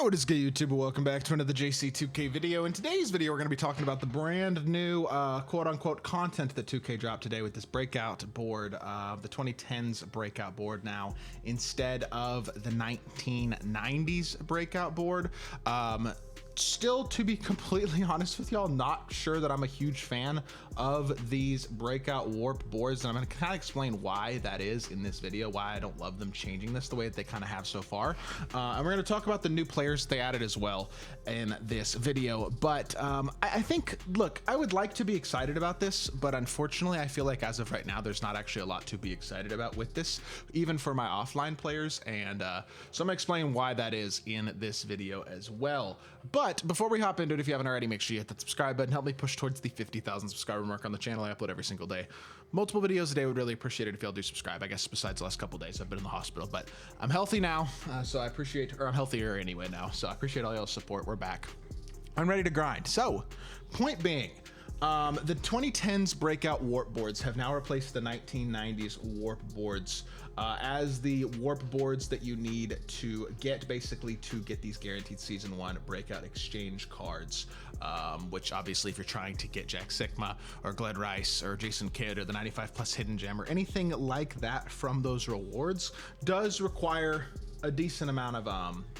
Yo, what is good, YouTube? Welcome back to another JC2K video. In today's video, we're going to be talking about the brand new quote-unquote content that 2K dropped today with this Breakout board, the 2010's Breakout board now, instead of the 1990's Breakout board. Still, to be completely honest with y'all, not sure that I'm a huge fan of these Breakout Warp boards, and I'm going to kind of explain why that is in this video, why I don't love them changing this the way that they kind of have so far. And we're going to talk about the new players they added as well in this video. But I think, look, I would like to be excited about this, but unfortunately, I feel like as of right now, there's not actually a lot to be excited about with this, even for my offline players. And so I'm going to explain why that is in this video as well. But before we hop into it, if you haven't already, make sure you hit that subscribe button. Help me push towards the 50,000 subscriber mark on the channel. I upload every single day. Multiple videos a day. Would really appreciate it if y'all do subscribe. I guess besides the last couple days, I've been in the hospital, but I'm healthy now. So I appreciate, or I'm healthier anyway now. So I appreciate all y'all's support. We're back. I'm ready to grind. So point being, the 2010's Breakout Warp boards have now replaced the 1990's Warp boards as the Warp boards that you need to get, basically to get these guaranteed Season 1 Breakout Exchange cards, which obviously if you're trying to get Jack Sigma or Gled Rice or Jason Kidd or the 95 plus Hidden Gem or anything like that from those rewards does require a decent amount of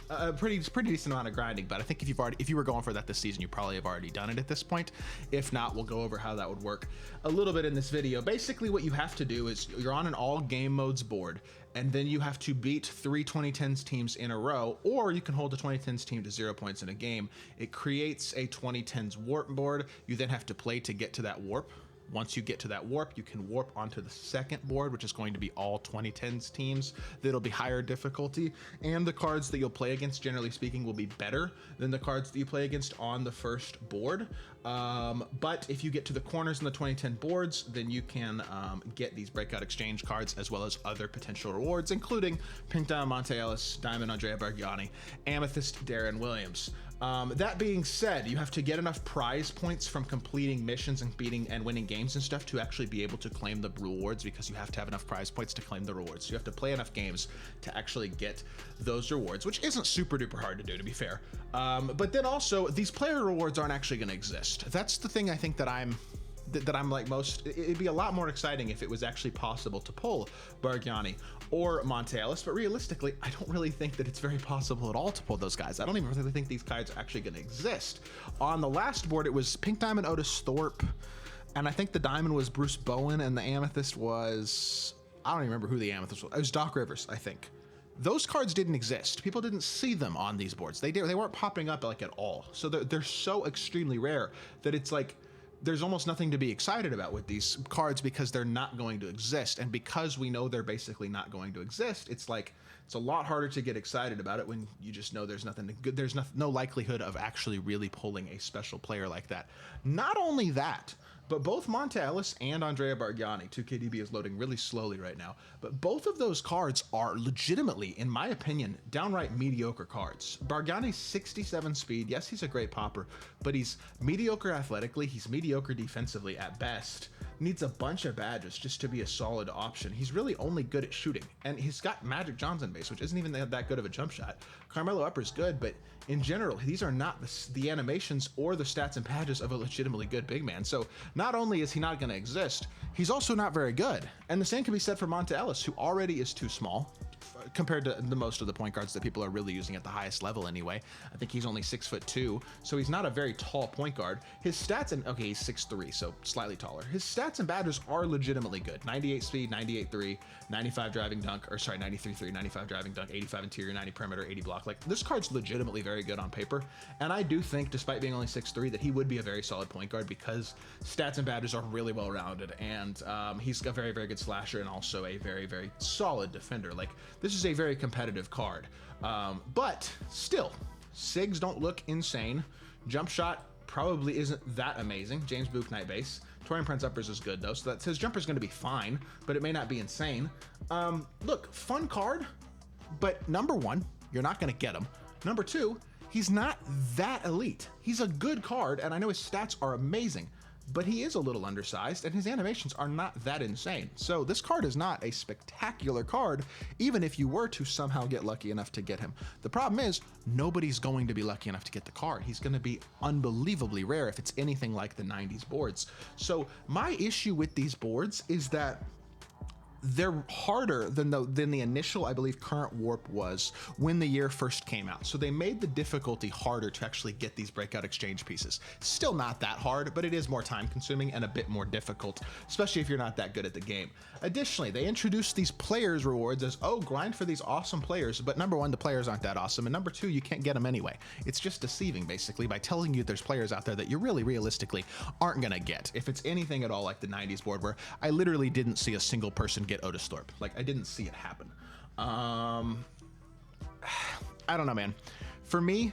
a pretty decent amount of grinding. But I think if you were going for that this season, you probably have already done it at this point. If not, we'll go over how that would work a little bit in this video. Basically what you have to do is you're on an all game modes board, and then you have to beat 3 2010's teams in a row, or you can hold a 2010's team to 0 points in a game. It creates a 2010's warp board. You then have to play to get to that warp. Once you get to that warp, you can warp onto the second board, which is going to be all 2010's teams. That'll be higher difficulty, and the cards that you'll play against, generally speaking, will be better than the cards that you play against on the first board. But if you get to the corners in the 2010 boards, then you can get these Breakout Exchange cards as well as other potential rewards, including Pink Diamond Monte Ellis, Diamond Andrea Bargiani, Amethyst Darren Williams. That being said, you have to get enough prize points from completing missions and beating and winning games and stuff to actually be able to claim the rewards, because you have to have enough prize points to claim the rewards. So you have to play enough games to actually get those rewards, which isn't super duper hard to do, to be fair. But then also, these player rewards aren't actually going to exist. That's the thing I think that I'm like most. It'd be a lot more exciting if it was actually possible to pull Bargiani or Monte Ellis, but realistically, I don't really think that it's very possible at all to pull those guys. I don't even really think these cards are actually going to exist. On the last board, it was Pink Diamond Otis Thorpe, and I think the Diamond was Bruce Bowen, and the Amethyst was, I don't even remember who the Amethyst was. It was Doc Rivers, I think. Those cards didn't exist. People didn't see them on these boards. They weren't popping up like at all. So they're so extremely rare that it's like, there's almost nothing to be excited about with these cards because they're not going to exist. And because we know they're basically not going to exist, it's like, it's a lot harder to get excited about it when you just know there's nothing good. There's no likelihood of actually really pulling a special player like that. Not only that, but both Monte Ellis and Andrea Bargiani, 2KDB is loading really slowly right now, but both of those cards are legitimately, in my opinion, downright mediocre cards. Bargiani's 67 speed. Yes, he's a great popper, but he's mediocre athletically. He's mediocre defensively at best. Needs a bunch of badges just to be a solid option. He's really only good at shooting, and he's got Magic Johnson base, which isn't even that good of a jump shot. Carmelo Upper's good, but in general, these are not the animations or the stats and badges of a legitimately good big man. So not only is he not going to exist, he's also not very good. And the same can be said for Monte Ellis, who already is too small compared to the most of the point guards that people are really using at the highest level anyway. I think he's only 6'2", so he's not a very tall point guard. His stats, and okay, he's 6'3", so slightly taller. His stats and badges are legitimately good. 98 speed, 98.3, 95 driving dunk, or sorry, 93.3, 95 driving dunk, 85 interior, 90 perimeter, 80 block. Like, this card's legitimately very good on paper, and I do think, despite being only 6'3", that he would be a very solid point guard because stats and badges are really well rounded, and he's a very, very good slasher and also a very, very solid defender. Like, this is a very competitive card, but still, SIGs don't look insane. Jump shot probably isn't that amazing. James Bouknight base. Torian Prince Uppers is good though, so that his jumper's going to be fine, but it may not be insane. Look, fun card, but number one, you're not going to get him. Number two, he's not that elite. He's a good card, and I know his stats are amazing. but he is a little undersized and his animations are not that insane. So this card is not a spectacular card, even if you were to somehow get lucky enough to get him. The problem is nobody's going to be lucky enough to get the card. He's going to be unbelievably rare if it's anything like the 90s boards. So my issue with these boards is that they're harder than the initial, I believe, current warp was when the year first came out. So they made the difficulty harder to actually get these breakout exchange pieces. Still not that hard, but it is more time consuming and a bit more difficult, especially if you're not that good at the game. Additionally, they introduced these players rewards as, oh, grind for these awesome players, but number one, the players aren't that awesome, and number two, you can't get them anyway. It's just deceiving, basically, by telling you there's players out there that you really realistically aren't gonna get, if it's anything at all like the 90s board, where I literally didn't see a single person get Otis Thorpe. Like, I didn't see it happen. I don't know, man. For me,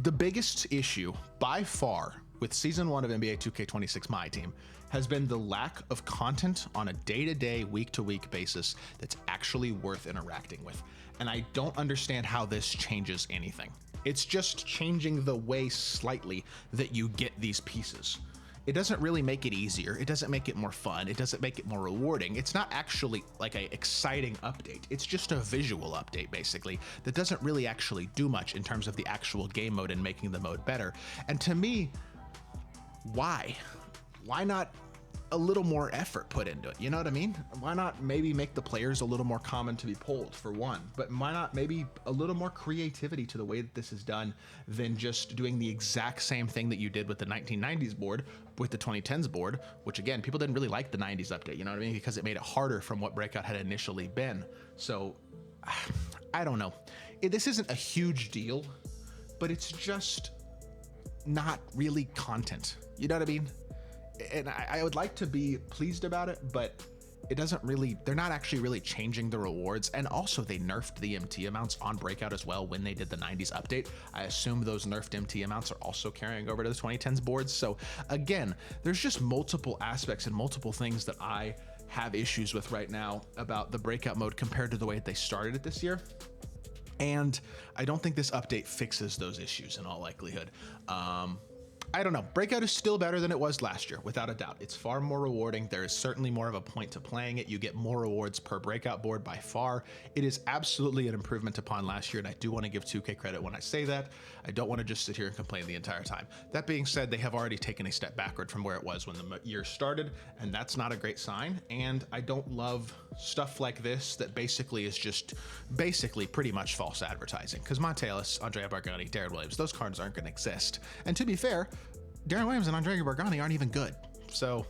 the biggest issue by far with season 1 of NBA 2K26 My Team has been the lack of content on a day-to-day, week-to-week basis that's actually worth interacting with. And I don't understand how this changes anything. It's just changing the way slightly that you get these pieces. It doesn't really make it easier. It doesn't make it more fun. It doesn't make it more rewarding. It's not actually like an exciting update. It's just a visual update, basically, that doesn't really actually do much in terms of the actual game mode and making the mode better. And to me, why? Why not a little more effort put into it? You know what I mean? Why not maybe make the players a little more common to be pulled, for one, but why not maybe a little more creativity to the way that this is done than just doing the exact same thing that you did with the 1990s board, with the 2010s board, which again, people didn't really like the 90s update, you know what I mean? Because it made it harder from what Breakout had initially been. So I don't know. This isn't a huge deal, but it's just not really content. You know what I mean? And I would like to be pleased about it, but it doesn't really, they're not actually really changing the rewards. And also they nerfed the MT amounts on Breakout as well when they did the 90s update. I assume those nerfed MT amounts are also carrying over to the 2010s boards. So again, there's just multiple aspects and multiple things that I have issues with right now about the Breakout mode compared to the way they started it this year. And I don't think this update fixes those issues in all likelihood. I don't know. Breakout is still better than it was last year, without a doubt. It's far more rewarding. There is certainly more of a point to playing it. You get more rewards per Breakout board by far. It is absolutely an improvement upon last year, and I do want to give 2K credit when I say that. I don't want to just sit here and complain the entire time. That being said, they have already taken a step backward from where it was when the year started, and that's not a great sign. And I don't love stuff like this that basically is just pretty much false advertising. Because Monte Ellis, Andrea Bargnani, Darren Williams, those cards aren't going to exist. And to be fair, Darren Williams and Andrea Bargnani aren't even good. So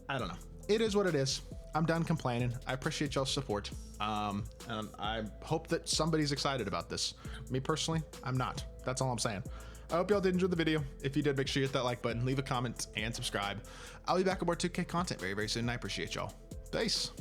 I don't know. It is what it is. I'm done complaining. I appreciate y'all's support. And I hope that somebody's excited about this. Me personally, I'm not. That's all I'm saying. I hope y'all did enjoy the video. If you did, make sure you hit that like button, leave a comment, and subscribe. I'll be back with more 2K content very, very soon, and I appreciate y'all. Peace.